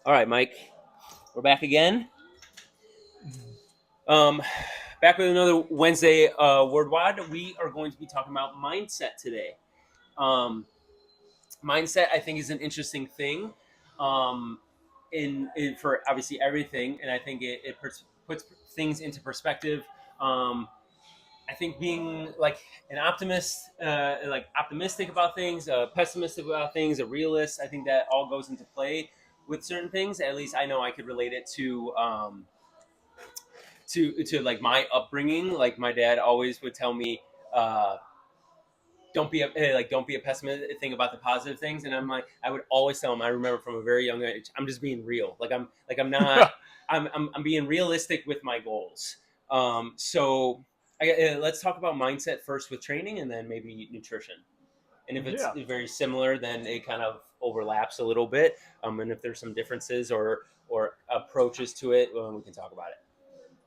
All right, Mike, we're back again. Um, Back with another Wednesday Word Wad. We are going to be talking about mindset today. Um, Mindset, I think, is an interesting thing in for obviously everything, and I think it puts things into perspective. Um, I think being like an optimist, like optimistic about things, pessimistic about things, a realist, I think that all goes into play with certain things. At least I know I could relate it to like my upbringing. Like my dad always would tell me, uh, don't be a pessimist. Think about the positive things. And I'm like, I would always tell him. I remember from a very young age, I'm just being real. I'm not. I'm being realistic with my goals. Let's talk about mindset first with training, and then maybe nutrition. And if it's Yeah. very similar, then it kind of overlaps a little bit. And if there's some differences or approaches to it, well, we can talk about it.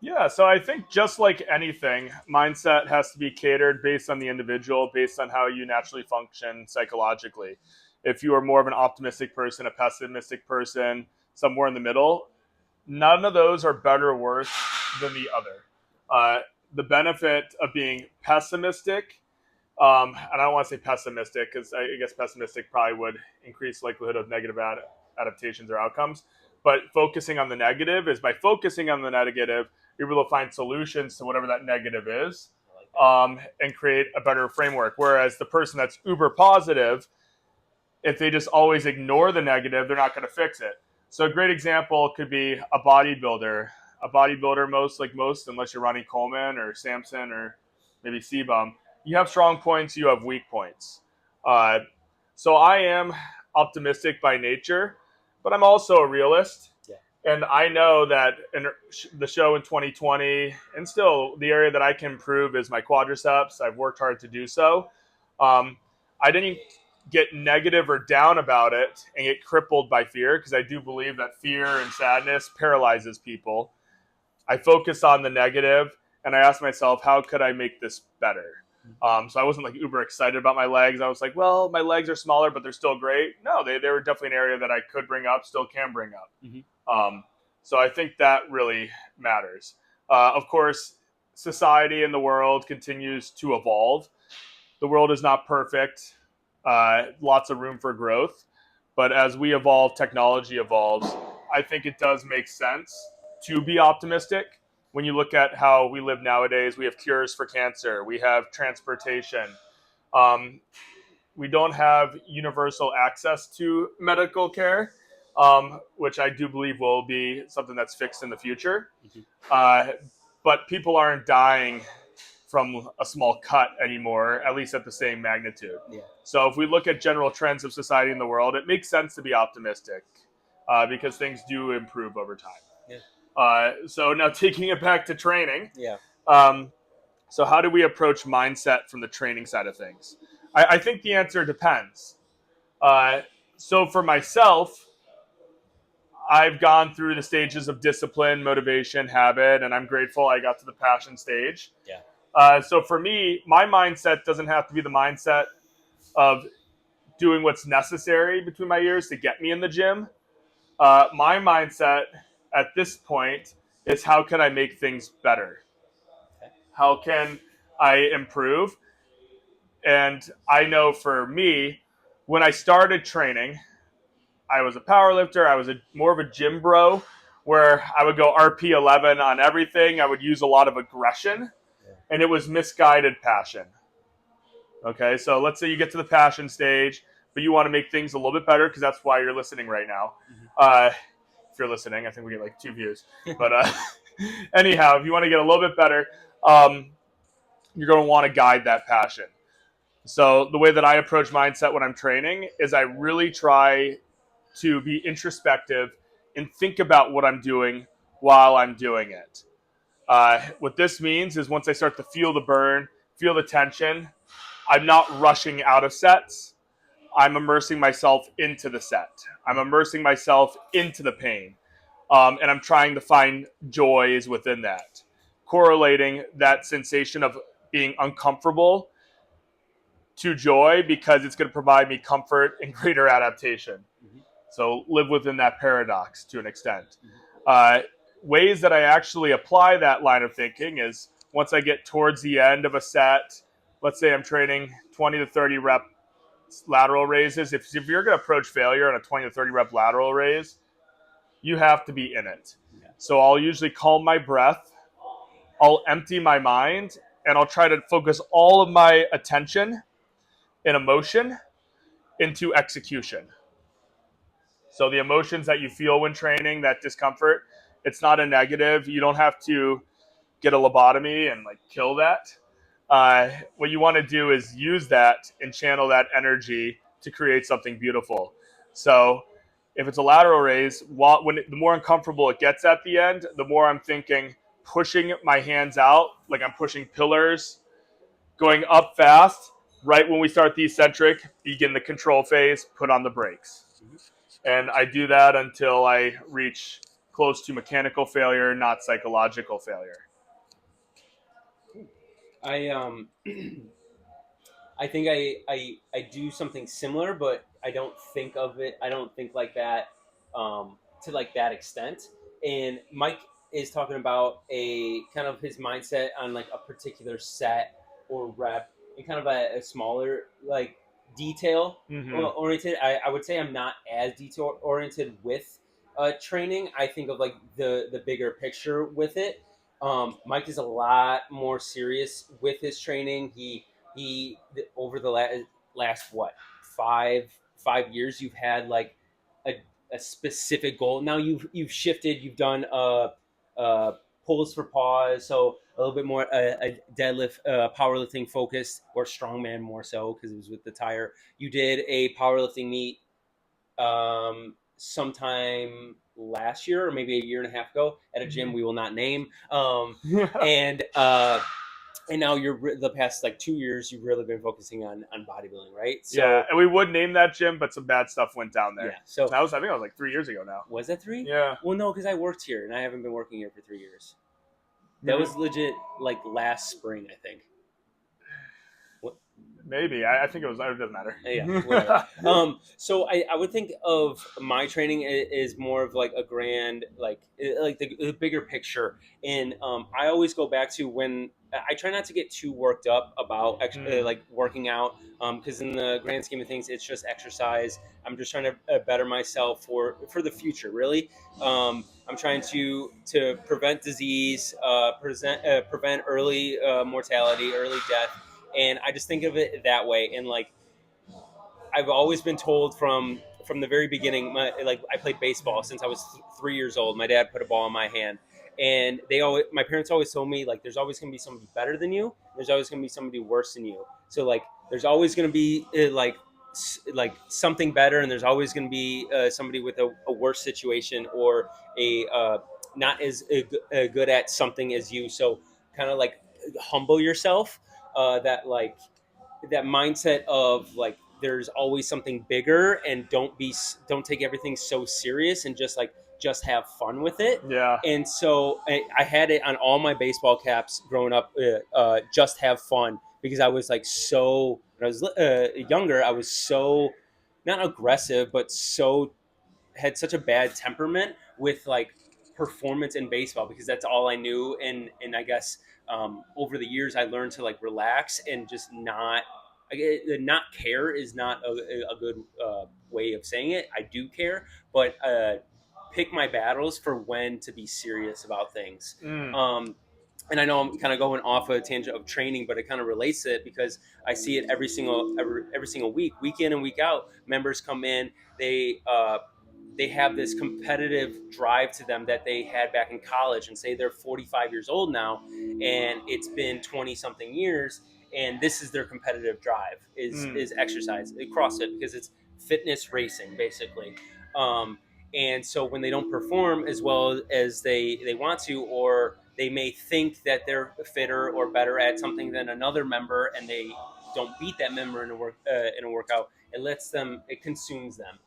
Yeah. So I think just like anything, mindset has to be catered based on the individual, based on how you naturally function psychologically. If you are more of an optimistic person, a pessimistic person, somewhere in the middle, none of those are better or worse than the other. Uh, the benefit of being pessimistic, and I don't want to say pessimistic because I guess pessimistic probably would increase likelihood of negative adaptations or outcomes. But focusing on the negative is by focusing on the negative, you're able to find solutions to whatever that negative is, I like that. and create a better framework. Whereas the person that's uber positive, if they just always ignore the negative, they're not going to fix it. So a great example could be a bodybuilder. A bodybuilder, most, unless you're Ronnie Coleman or Samson or maybe Sebum, you have strong points, you have weak points. Uh, so I am optimistic by nature, but I'm also a realist. Yeah. And I know that in the show in 2020, and still the area that I can improve is my quadriceps. I've worked hard to do so. Um, I didn't get negative or down about it and get crippled by fear because I do believe that fear and sadness paralyzes people. I focused on the negative and I asked myself, how could I make this better? So I wasn't like uber excited about my legs. I was like, well, my legs are smaller, but they're still great. No, they were definitely an area that I could bring up, still can bring up. Mhm. So I think that really matters. Of course, society and the world continues to evolve. The world is not perfect. Lots of room for growth. But as we evolve, technology evolves. I think it does make sense to be optimistic. When you look at how we live nowadays, we have cures for cancer, we have transportation. Um, we don't have universal access to medical care, which I do believe will be something that's fixed in the future. Mhm. Uh, but people aren't dying from a small cut anymore, at least at the same magnitude. Yeah. So if we look at general trends of society in the world, it makes sense to be optimistic because things do improve over time. Yeah. So now taking it back to training. Yeah. Um, so how do we approach mindset from the training side of things? I think the answer depends. Uh, so for myself, I've gone through the stages of discipline, motivation, habit, and I'm grateful I got to the passion stage. Yeah. So for me, my mindset doesn't have to be the mindset of doing what's necessary between my ears to get me in the gym. My mindset at this point is how can I make things better? Okay. How can I improve? And I know for me, when I started training, I was a power lifter. I was more of a gym bro where I would go RP11 on everything. I would use a lot of aggression, Yeah. and it was misguided passion. Okay, so let's say you get to the passion stage, but you want to make things a little bit better because that's why you're listening right now. If you're listening, I think we get like 2 views. But anyhow, if you want to get a little bit better, um, you're going to want to guide that passion. So the way that I approach mindset when I'm training is I really try to be introspective and think about what I'm doing while I'm doing it. What this means is once I start to feel the burn, feel the tension, I'm not rushing out of sets. I'm immersing myself into the set. I'm immersing myself into the pain. And I'm trying to find joys within that. Correlating that sensation of being uncomfortable to joy because it's going to provide me comfort and greater adaptation. Mhm. So live within that paradox to an extent. Ways that I actually apply that line of thinking is once I get towards the end of a set, let's say I'm training 20 to 30 rep lateral raises. If you're going to approach failure on a 20 to 30 rep lateral raise, you have to be in it. Yeah. So I'll usually calm my breath, I'll empty my mind, and I'll try to focus all of my attention and emotion into execution. So the emotions that you feel when training, that discomfort, it's not a negative. You don't have to get a lobotomy and like kill that. What you want to do is use that and channel that energy to create something beautiful. So if it's a lateral raise, the more uncomfortable it gets at the end, the more I'm thinking pushing my hands out, like I'm pushing pillars, going up fast. Right when we start the eccentric, begin the control phase, put on the brakes. And I do that until I reach close to mechanical failure, not psychological failure. I I think I do something similar, but I don't think of it. I don't think like that to like that extent. And Mike is talking about a kind of his mindset on like a particular set or rep and kind of a smaller like detail oriented. I would say I'm not as detail oriented with training. I think of like the bigger picture with it. Mike is a lot more serious with his training. He over the last what 5 years you've had like a specific goal. Now you've shifted. You've done pulls for pause, so a little bit more a deadlift powerlifting focused, or strongman more so because it was with the tire. You did a powerlifting meet sometime last year or maybe a year and a half ago at a gym we will not name. And now the past like 2 years you've really been focusing on bodybuilding, right? So yeah, and we would name that gym, but some bad stuff went down there. yeah, so I think it was like 3 years ago now. was that 3? Yeah. Well, no, because I worked here and I haven't been working here for 3 years. That was legit like last spring, I think. Maybe. I think it was. It doesn't matter. Yeah. So I would think of my training is more of like a grand, like the bigger picture. And I always go back to when I try not to get too worked up about like working out, because in the grand scheme of things, it's just exercise. I'm just trying to better myself for the future, really. I'm trying to prevent disease, prevent early mortality, early death. And I just think of it that way. And like, I've always been told from the very beginning, I played baseball since I was 3 years old. My dad put a ball in my hand, and my parents always told me like, there's always going to be somebody better than you. There's always going to be somebody worse than you. So like, there's always going to be like something better, and there's always going to be somebody with a worse situation or a not as good at something as you. So kind of like humble yourself. That mindset of like there's always something bigger, and don't take everything so serious, and just have fun with it. Yeah. And so I had it on all my baseball caps growing up. Just have fun, because I was like so when I was younger, I was so not aggressive, but had such a bad temperament with like performance in baseball, because that's all I knew. And I guess over the years I learned to like relax and just not care is not a good way of saying it. I do care, but pick my battles for when to be serious about things. And I know I'm kind of going off a tangent of training, but it kind of relates to it because I see it every single week in and week out. Members come in, they have this competitive drive to them that they had back in college, and say they're 45 years old now, and it's been 20 something years, and this is their competitive drive is exercise, CrossFit, because it's fitness racing basically. And so when they don't perform as well as they want to, or they may think that they're fitter or better at something than another member, and they don't beat that member in a workout, it consumes them.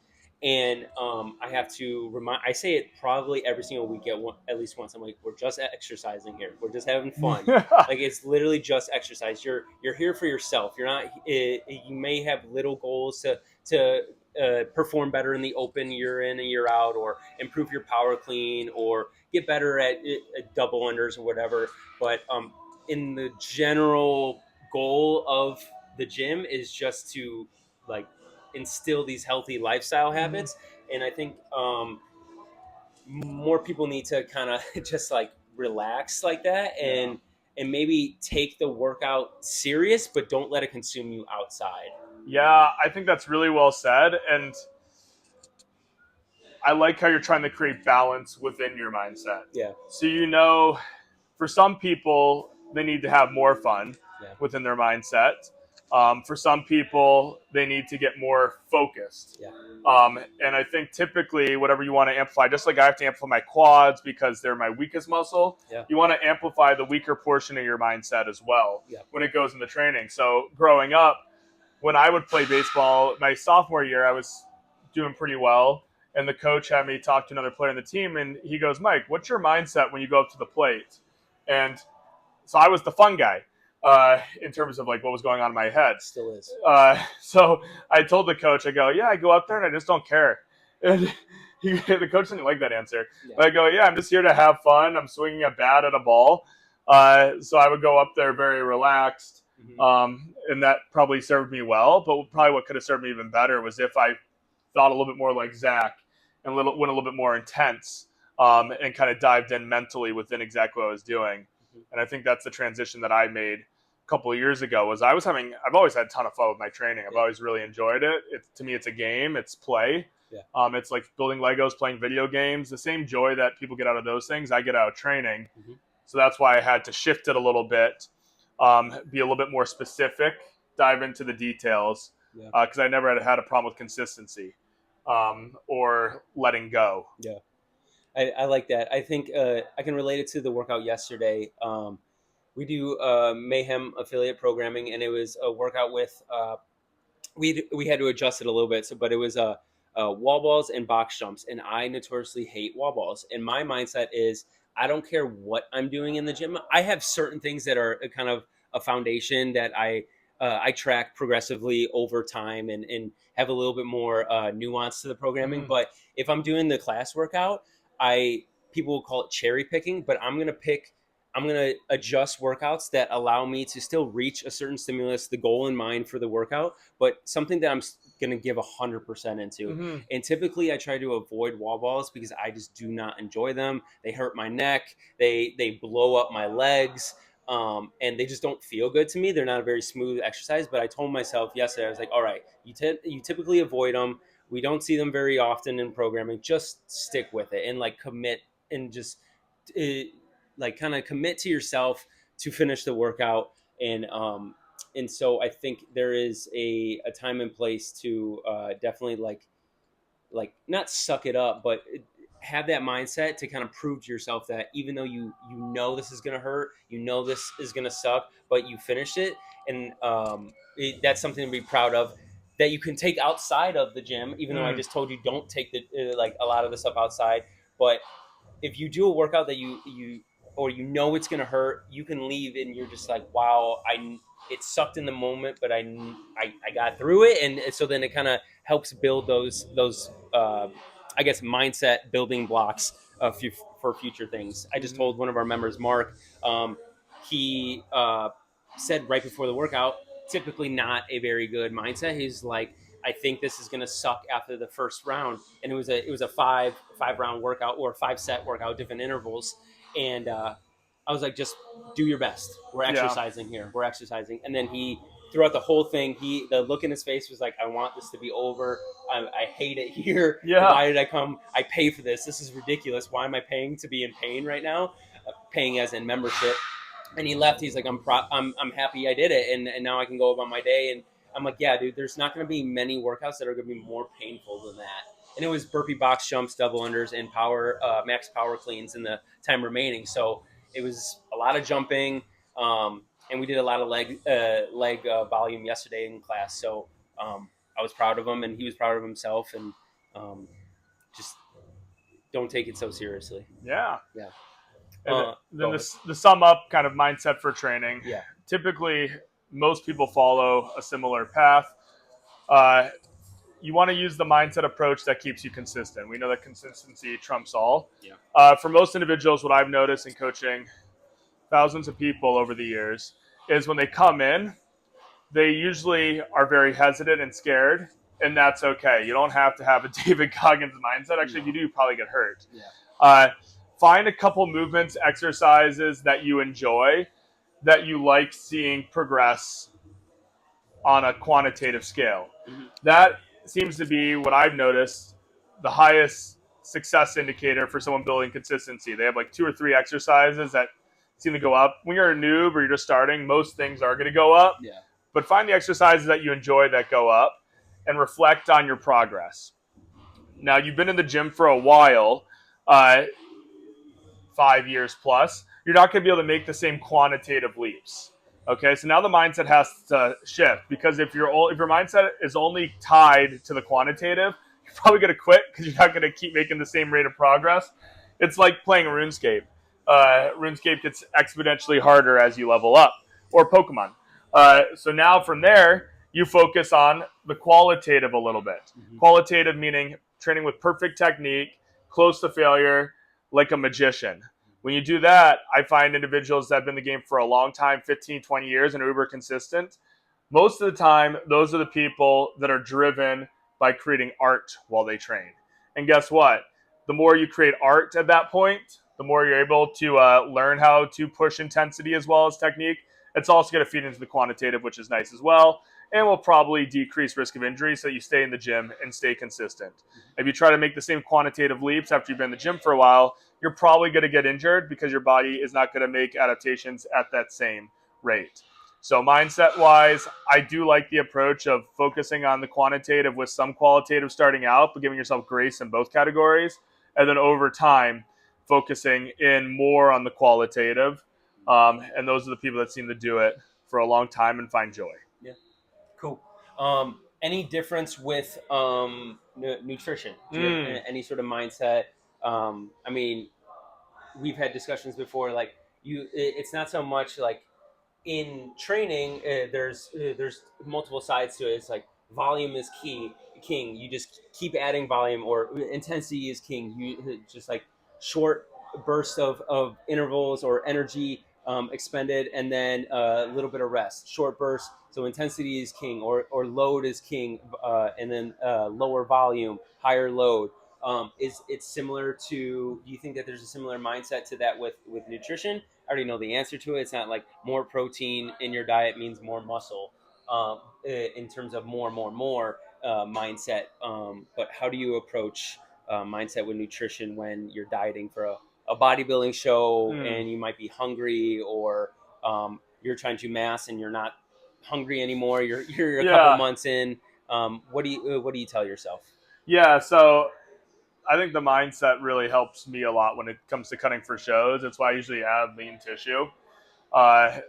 And I have to I say it probably every single week at least once. I'm like, we're just exercising here. We're just having fun. Like, it's literally just exercise. You're here for yourself. You're not. You may have little goals to perform better in the open year in and year out, or improve your power clean, or get better at double unders or whatever. But in the general goal of the gym is just to like instill these healthy lifestyle habits. And I think more people need to kind of just like relax like that, and maybe take the workout serious, but don't let it consume you outside. Yeah, I think that's really well said. And I like how you're trying to create balance within your mindset. Yeah. So, for some people, they need to have more fun within their mindset. For some people, they need to get more focused. Yeah. And I think typically, whatever you want to amplify, just like I have to amplify my quads because they're my weakest muscle, you want to amplify the weaker portion of your mindset as well when it goes into training. So, growing up, when I would play baseball, my sophomore year, I was doing pretty well. And the coach had me talk to another player on the team, and he goes, "Mike, what's your mindset when you go up to the plate?" And so I was the fun guy in terms of like what was going on in my head. Still is. So I told the coach, I go, "Yeah, I go up there and I just don't care." And the coach didn't like that answer. Yeah. But I go, "Yeah, I'm just here to have fun. I'm swinging a bat at a ball." So I would go up there very relaxed, and that probably served me well. But probably what could have served me even better was if I thought a little bit more like Zach and went a little bit more intense and kind of dived in mentally within exactly what I was doing. And I think that's the transition that I made a couple of years ago. I've always had a ton of fun with my training. I've always really enjoyed it. To me, it's a game. It's play. Yeah. It's like building Legos, playing video games. The same joy that people get out of those things, I get out of training. So that's why I had to shift it a little bit, be a little bit more specific, dive into the details, because I never had a problem with consistency or letting go. Yeah. I like that. I think I can relate it to the workout yesterday. We do Mayhem affiliate programming, and it was a workout with we had to adjust it a little bit. But it was wall balls and box jumps, and I notoriously hate wall balls. And my mindset is I don't care what I'm doing in the gym. I have certain things that are kind of a foundation that I track progressively over time and have a little bit more nuance to the programming. But if I'm doing the class workout, people will call it cherry picking, but I'm going to adjust workouts that allow me to still reach a certain stimulus, the goal in mind for the workout, but something that I'm going to give 100% into. And typically I try to avoid wall balls because I just do not enjoy them. They hurt my neck. They blow up my legs. And they just don't feel good to me. They're not a very smooth exercise, but I told myself yesterday, I was like, all right, you typically avoid them. We don't see them very often in programming. Just stick with it and like commit and just like kind of commit to yourself to finish the workout. And so I think there is a time and place to definitely like not suck it up, but have that mindset to kind of prove to yourself that even though you know this is going to hurt, this is going to suck, but you finished it. And that's something to be proud of that you can take outside of the gym, even though I just told you don't take the like a lot of the stuff outside. But if you do a workout that you it's going to hurt, you can leave and you're just like, wow, it sucked in the moment, but I got through it. And so then it kind of helps build those I guess mindset building blocks for future things. I just told one of our members, Mark, he said right before the workout, typically not a very good mindset. He's like, I think this is going to suck after the first round. And it was a five round workout or 5-set workout, different intervals. And I was like, just do your best. We're exercising here. We're exercising. And then throughout the whole thing, the look in his face was like, I want this to be over. I hate it here. Yeah. Why did I come? I pay for this. This is ridiculous. Why am I paying to be in pain right now? Paying as in membership. And he left. He's like, I'm happy I did it. And now I can go about my day. And I'm like, yeah, dude, there's not going to be many workouts that are going to be more painful than that. And it was burpee box jumps, double unders, and max power cleans in the time remaining. So it was a lot of jumping. And we did a lot of leg volume yesterday in class. So I was proud of him, and he was proud of himself. And just don't take it so seriously. Yeah. Yeah. And then the sum up kind of mindset for training. Yeah. Typically, most people follow a similar path. you want to use the mindset approach that keeps you consistent. We know that consistency trumps all. Yeah. For most individuals, what I've noticed in coaching thousands of people over the years is when they come in, they usually are very hesitant and scared, and that's okay. You don't have to have a David Goggins mindset. Actually, if you do, you probably get hurt. Yeah. Find a couple movements, exercises that you enjoy, that you like seeing progress on a quantitative scale. Mm-hmm. That seems to be what I've noticed the highest success indicator for someone building consistency. They have like 2 or 3 exercises that seem to go up. When you're a noob or you're just starting, most things are going to go up. Yeah. But find the exercises that you enjoy that go up and reflect on your progress. Now, you've been in the gym for a while, 5 years plus. You're not going to be able to make the same quantitative leaps. Okay, so now the mindset has to shift, because if your mindset is only tied to the quantitative, you're probably going to quit because you're not going to keep making the same rate of progress. It's like playing RuneScape. RuneScape gets exponentially harder as you level up, or Pokemon. So now from there, you focus on the qualitative a little bit. Mm-hmm. Qualitative meaning training with perfect technique, close to failure, like a magician. When you do that, I find individuals that have been in the game for a long time, 15, 20 years, and are uber consistent. Most of the time, those are the people that are driven by creating art while they train. And guess what? The more you create art at that point, the more you're able to learn how to push intensity as well as technique. It's also going to feed into the quantitative, which is nice as well, and will probably decrease risk of injury so that you stay in the gym and stay consistent. If you try to make the same quantitative leaps after you've been in the gym for a while, you're probably going to get injured because your body is not going to make adaptations at that same rate. So mindset-wise, I do like the approach of focusing on the quantitative with some qualitative starting out, but giving yourself grace in both categories, and then over time, focusing in more on the qualitative. And those are the people that seem to do it for a long time and find joy. Yeah. Cool. Any difference with nutrition? Do you have any sort of mindset? I mean, we've had discussions before. Like it's not so much like in training. There's multiple sides to it. It's like volume is king. You just keep adding volume, or intensity is king. You just like short bursts of intervals or energy expended, and then a little bit of rest. Short bursts. So intensity is king, or load is king, and then lower volume, higher load. Is it's similar to? Do you think that there's a similar mindset to that with nutrition? I already know the answer to it. It's not like more protein in your diet means more muscle. In terms of more mindset. But how do you approach mindset with nutrition when you're dieting for a bodybuilding show and you might be hungry, or you're trying to mass and you're not hungry anymore? You're a couple months in. What do you tell yourself? Yeah, so I think the mindset really helps me a lot when it comes to cutting for shows. It's why I usually add lean tissue.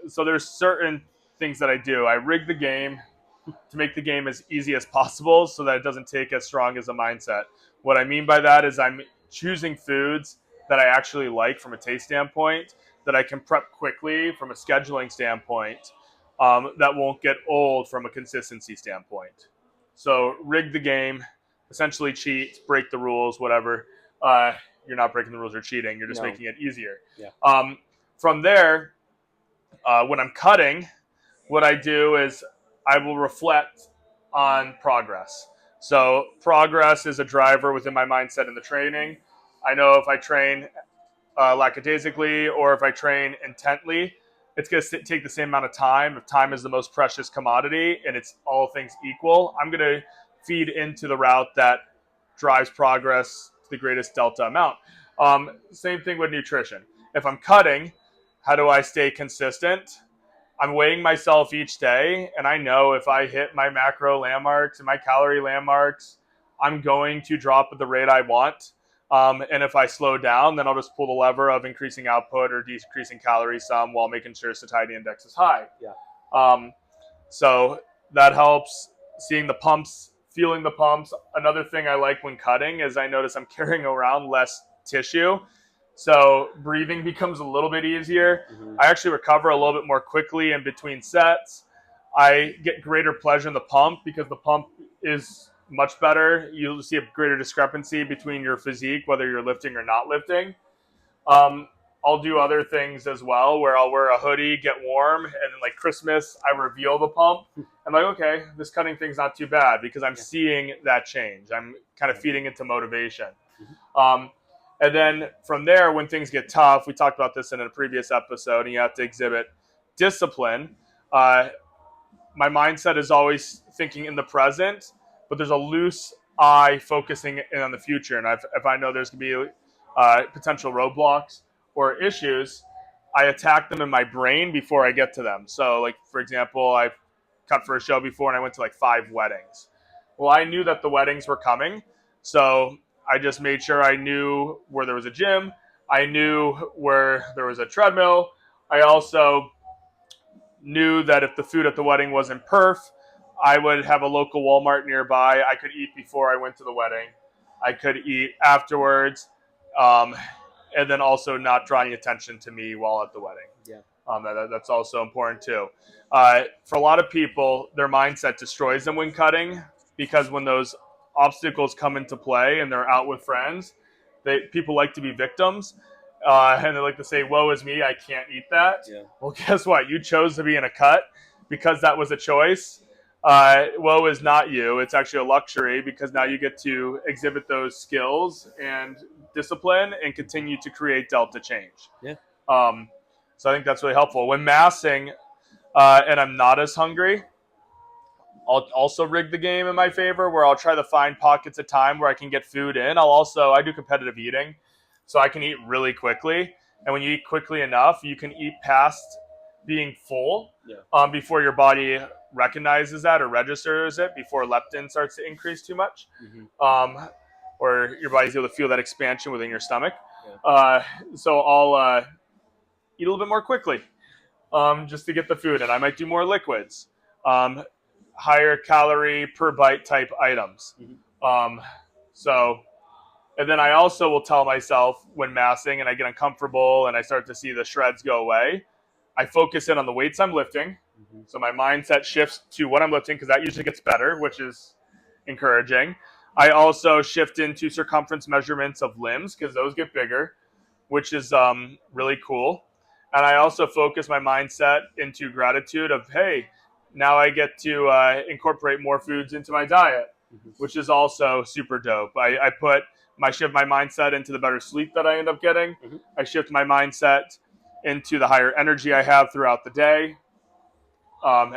So there's certain things that I do. I rig the game to make the game as easy as possible so that it doesn't take as strong as a mindset. What I mean by that is I'm choosing foods that I actually like from a taste standpoint, that I can prep quickly from a scheduling standpoint, that won't get old from a consistency standpoint. So rig the game, essentially cheat, break the rules, whatever. You're not breaking the rules or cheating. You're just making it easier. Yeah. From there, when I'm cutting, what I do is I will reflect on progress. So progress is a driver within my mindset in the training. I know if I train lackadaisically or if I train intently, it's going to take the same amount of time. If time is the most precious commodity and it's all things equal, I'm going to feed into the route that drives progress to the greatest delta amount. Same thing with nutrition. If I'm cutting, how do I stay consistent? I'm weighing myself each day, and I know if I hit my macro landmarks and my calorie landmarks, I'm going to drop at the rate I want. And if I slow down, then I'll just pull the lever of increasing output or decreasing calories some while making sure satiety index is high. Yeah. So that helps. Seeing the pumps, feeling the pumps. Another thing I like when cutting is I notice I'm carrying around less tissue. So breathing becomes a little bit easier. Mm-hmm. I actually recover a little bit more quickly in between sets. I get greater pleasure in the pump because the pump is much better. You'll see a greater discrepancy between your physique, whether you're lifting or not lifting. I'll do other things as well, where I'll wear a hoodie, get warm, and then like Christmas, I reveal the pump. I'm like, okay, this cutting thing's not too bad because I'm seeing that change. I'm kind of feeding into motivation. And then from there, when things get tough, we talked about this in a previous episode, and you have to exhibit discipline. My mindset is always thinking in the present, but there's a loose eye focusing in on the future. And if I know there's going to be potential roadblocks or issues, I attack them in my brain before I get to them. So, like, for example, I cut for a show before and I went to like 5 weddings. Well, I knew that the weddings were coming, so I just made sure I knew where there was a gym. I knew where there was a treadmill. I also knew that if the food at the wedding wasn't perf, I would have a local Walmart nearby. I could eat before I went to the wedding. I could eat afterwards. And then also not drawing attention to me while at the wedding. Yeah. That's also important too. For a lot of people, their mindset destroys them when cutting, because when those obstacles come into play and they're out with friends, people like to be victims. And they like to say, woe is me, I can't eat that. Yeah. Well, guess what? You chose to be in a cut because that was a choice. Woe is not you. It's actually a luxury because now you get to exhibit those skills and discipline and continue to create delta change. Yeah. So I think that's really helpful. When massing and I'm not as hungry, I'll also rig the game in my favor where I'll try to find pockets of time where I can get food in. I do competitive eating, so I can eat really quickly. And when you eat quickly enough, you can eat past being full before your body recognizes that or registers it, before leptin starts to increase too much. Or your body's able to feel that expansion within your stomach. So I'll eat a little bit more quickly just to get the food in. I might do more liquids, higher calorie per bite type items. And then I also will tell myself when massing and I get uncomfortable and I start to see the shreds go away, I focus in on the weights I'm lifting. So my mindset shifts to what I'm lifting because that usually gets better, which is encouraging. I also shift into circumference measurements of limbs because those get bigger, which is really cool. And I also focus my mindset into gratitude of, hey, now I get to incorporate more foods into my diet, which is also super dope. I shift my mindset into the better sleep that I end up getting. I shift my mindset into the higher energy I have throughout the day,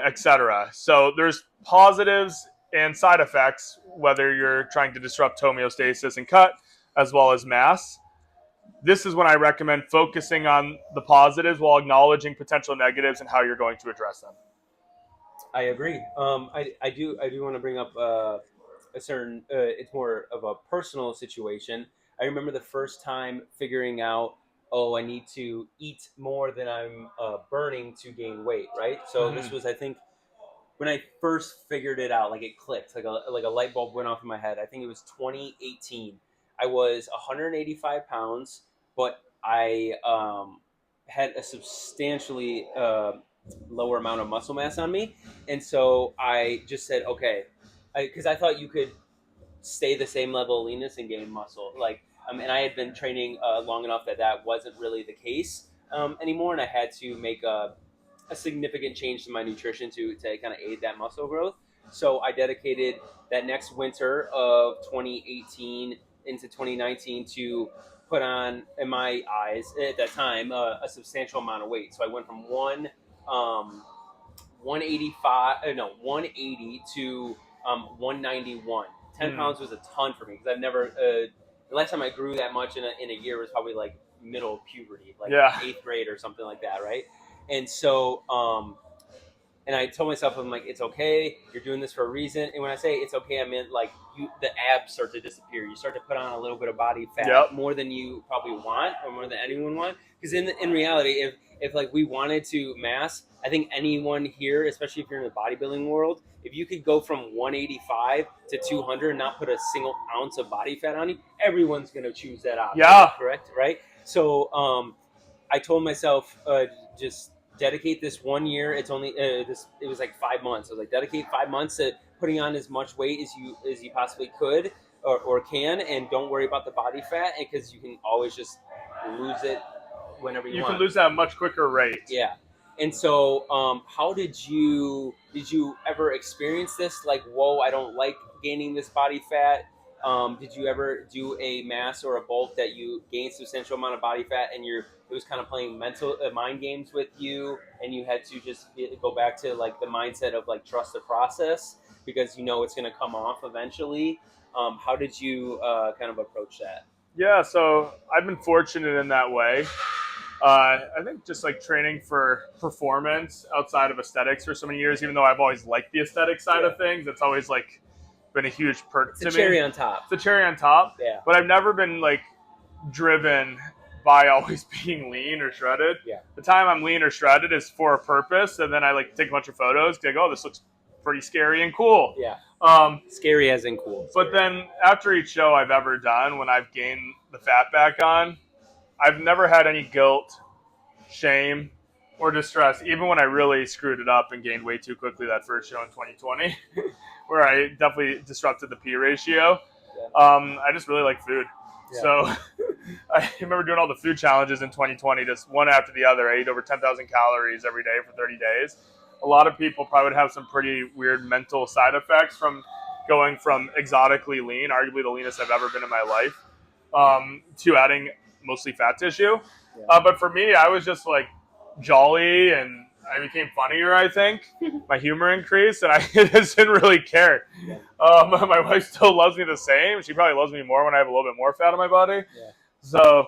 etc. So there's positives and side effects, whether you're trying to disrupt homeostasis and cut, as well as mass. This is when I recommend focusing on the positives while acknowledging potential negatives and how you're going to address them. I agree. I do want to bring up a certain. It's more of a personal situation. I remember the first time figuring out, I need to eat more than I'm burning to gain weight. Right. So this was, I think, when I first figured it out. Like it clicked. Like a light bulb went off in my head. I think it was 2018. I was 185 pounds, but I had a substantially lower amount of muscle mass on me. And so I just said, okay, because I thought you could stay the same level of leanness and gain muscle. And I had been training long enough that wasn't really the case anymore. And I had to make a significant change to my nutrition to kind of aid that muscle growth. So I dedicated that next winter of 2018 into 2019 to put on, in my eyes at that time, a substantial amount of weight. So I went from 180 to 191. 10 pounds was a ton for me because I've never. The last time I grew that much in a year was probably like middle of puberty, like 8th grade or something like that, right? And so, and I told myself, I'm like, it's okay. You're doing this for a reason. And when I say it's okay, I meant like the abs start to disappear. You start to put on a little bit of body fat, more than you probably want, or more than anyone wants. Because in reality, if like we wanted to mass, I think anyone here, especially if you're in the bodybuilding world, if you could go from 185 to 200 and not put a single ounce of body fat on you, everyone's going to choose that option. Yeah. Correct? Right? So I told myself, just dedicate this 1 year. It's only it was like 5 months. I was like, dedicate 5 months to putting on as much weight as you possibly could or can, and don't worry about the body fat, because you can always just lose it whenever you want. can lose at a much quicker rate. Yeah. And so, how did you ever experience this? Like, whoa, I don't like gaining this body fat. Did you ever do a mass or a bulk that you gained substantial amount of body fat, and it was kind of playing mental mind games with you, and you had to just go back to like the mindset of like trust the process, because you know it's going to come off eventually. How did you kind of approach that? Yeah, so I've been fortunate in that way. I think just like training for performance outside of aesthetics for so many years, even though I've always liked the aesthetic side of things, it's always like been a huge perk It's to a me. cherry on top. It's a cherry on top. Yeah. But I've never been like driven by always being lean or shredded. Yeah. The time I'm lean or shredded is for a purpose, and then I like take a bunch of photos. Like, oh, this looks pretty scary and cool. Yeah. Scary as in cool. But then after each show I've ever done, when I've gained the fat back on, I've never had any guilt, shame, or distress, even when I really screwed it up and gained way too quickly that first show in 2020, where I definitely disrupted the P ratio. I just really like food. Yeah. So I remember doing all the food challenges in 2020, just one after the other. I ate over 10,000 calories every day for 30 days. A lot of people probably would have some pretty weird mental side effects from going from exotically lean, arguably the leanest I've ever been in my life, to adding mostly fat tissue. Yeah. But for me, I was just like jolly, and I became funnier, I think. My humor increased, and I just didn't really care. Yeah. My wife still loves me the same. She probably loves me more when I have a little bit more fat on my body. Yeah. So,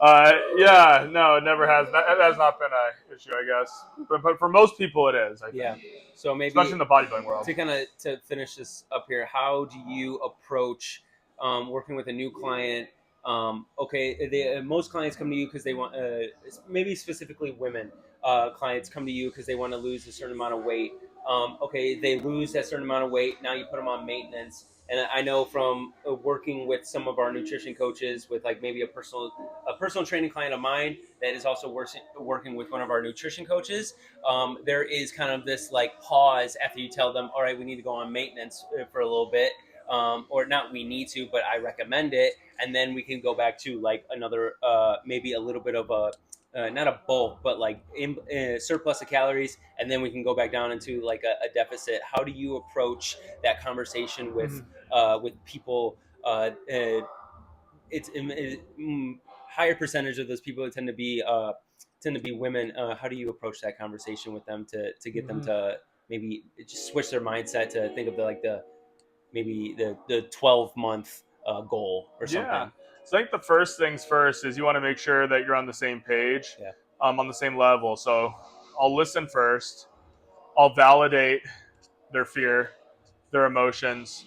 no, it never has. That has not been an issue, I guess. But for most people, it is, I think. Yeah. So maybe, especially in the bodybuilding world. To finish this up here, how do you approach working with a new client? Most clients come to you because they want, maybe specifically women clients come to you because they want to lose a certain amount of weight. They lose that certain amount of weight. Now you put them on maintenance. And I know from working with some of our nutrition coaches, with like maybe a personal training client of mine that is also working with one of our nutrition coaches, there is kind of this like pause after you tell them, all right, we need to go on maintenance for a little bit. Or not we need to, but I recommend it. And then we can go back to like another, maybe a little bit of a, not a bulk, but like surplus of calories. And then we can go back down into like a deficit. How do you approach that conversation with people? It's higher percentage of those people tend to be women. How do you approach that conversation with them to get them to maybe just switch their mindset to think of maybe the 12-month goal or something? Yeah. So I think the first things first is you want to make sure that you're on the same page, on the same level. So I'll listen first. I'll validate their fear, their emotions,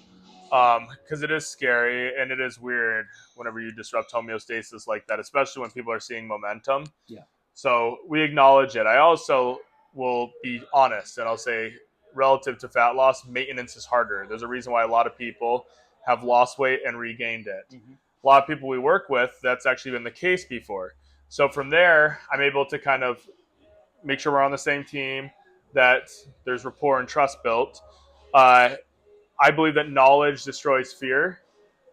because it is scary and it is weird whenever you disrupt homeostasis like that, especially when people are seeing momentum. Yeah. So we acknowledge it. I also will be honest, and I'll say, relative to fat loss, maintenance is harder. There's a reason why a lot of people have lost weight and regained it. Mm-hmm. A lot of people we work with, that's actually been the case before. So from there, I'm able to kind of make sure we're on the same team, that there's rapport and trust built. I believe that knowledge destroys fear.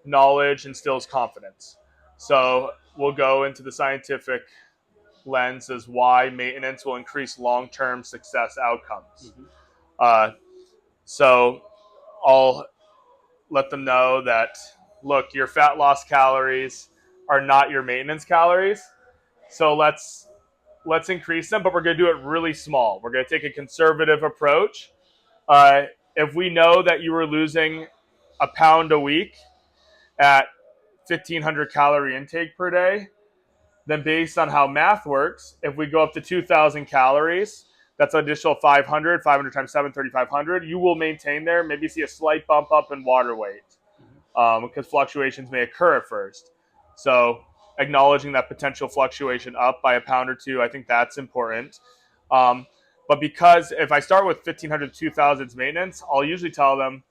Knowledge instills confidence. So we'll go into the scientific lens as why maintenance will increase long-term success outcomes. Mm-hmm. So I'll let them know that, look, your fat loss calories are not your maintenance calories. So let's increase them, but we're going to do it really small. We're going to take a conservative approach. If we know that you were losing a pound a week at 1,500 calorie intake per day, then based on how math works, if we go up to 2,000 calories, that's an additional 500 times 7, 3,500. You will maintain there, maybe see a slight bump up in water weight, because fluctuations may occur at first. So acknowledging that potential fluctuation up by a pound or two, I think that's important. But because if I start with 1,500 to 2,000 maintenance, I'll usually tell them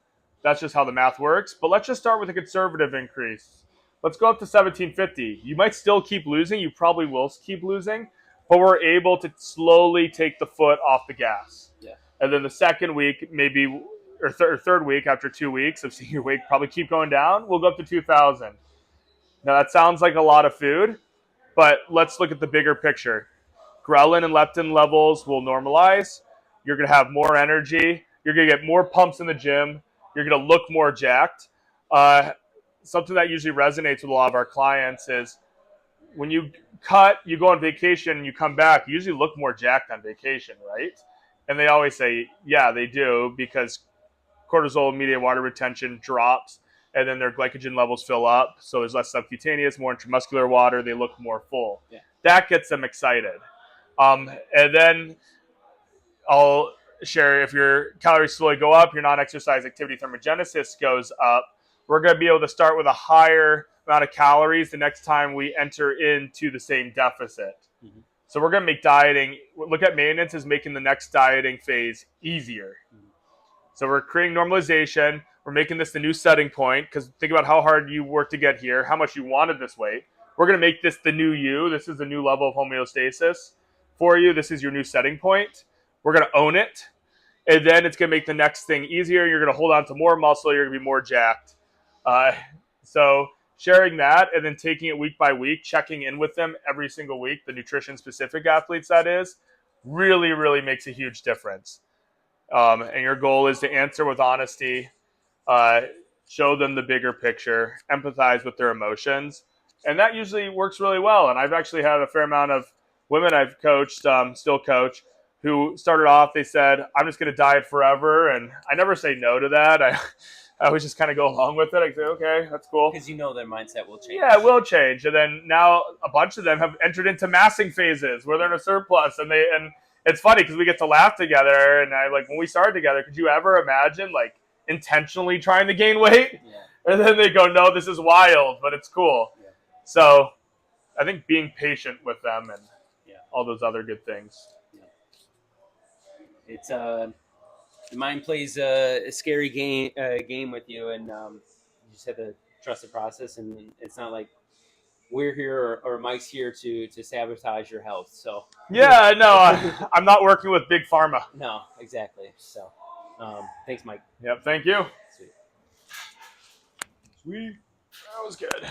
that's just how the math works. But let's just start with a conservative increase. Let's go up to 1,750. You might still keep losing. You probably will keep losing. But we're able to slowly take the foot off the gas. Yeah. And then the second week, maybe or third week after 2 weeks of seeing your weight probably keep going down, we'll go up to 2,000. Now that sounds like a lot of food, but let's look at the bigger picture. Ghrelin and leptin levels will normalize. You're going to have more energy. You're going to get more pumps in the gym. You're going to look more jacked. Something that usually resonates with a lot of our clients is when you go on vacation, you come back, you usually look more jacked on vacation, right? And they always say, yeah, they do, because cortisol, immediate water retention drops, and then their glycogen levels fill up. So there's less subcutaneous, more intramuscular water. They look more full. Yeah. That gets them excited. And then I'll share, if your calories slowly go up, your non-exercise activity thermogenesis goes up, we're going to be able to start with a higher amount of calories the next time we enter into the same deficit. Mm-hmm. So we're going to make dieting, look at maintenance as making the next dieting phase easier. Mm-hmm. So we're creating normalization. We're making this the new setting point, because think about how hard you worked to get here, how much you wanted this weight. We're going to make this the new you. This is the new level of homeostasis for you. This is your new setting point. We're going to own it. And then it's going to make the next thing easier. You're going to hold on to more muscle. You're going to be more jacked. So sharing that and then taking it week by week, checking in with them every single week, the nutrition-specific athletes that is, really, really makes a huge difference. And your goal is to answer with honesty, show them the bigger picture, empathize with their emotions. And that usually works really well. And I've actually had a fair amount of women I've coached, still coach, who started off, they said, I'm just going to diet forever. And I never say no to that. I always just kind of go along with it. I say, okay, that's cool. Because you know their mindset will change. Yeah, it will change. And then now a bunch of them have entered into massing phases where they're in a surplus. And it's funny because we get to laugh together. And when we started together, could you ever imagine intentionally trying to gain weight? Yeah. And then they go, no, this is wild, but it's cool. Yeah. So I think being patient with them and all those other good things. Yeah. It's the mind plays a scary game with you, and you just have to trust the process. And it's not like we're here or Mike's here to sabotage your health. So yeah, no, I'm not working with big pharma. No, exactly. So thanks, Mike. Yep, thank you. Sweet. That was good.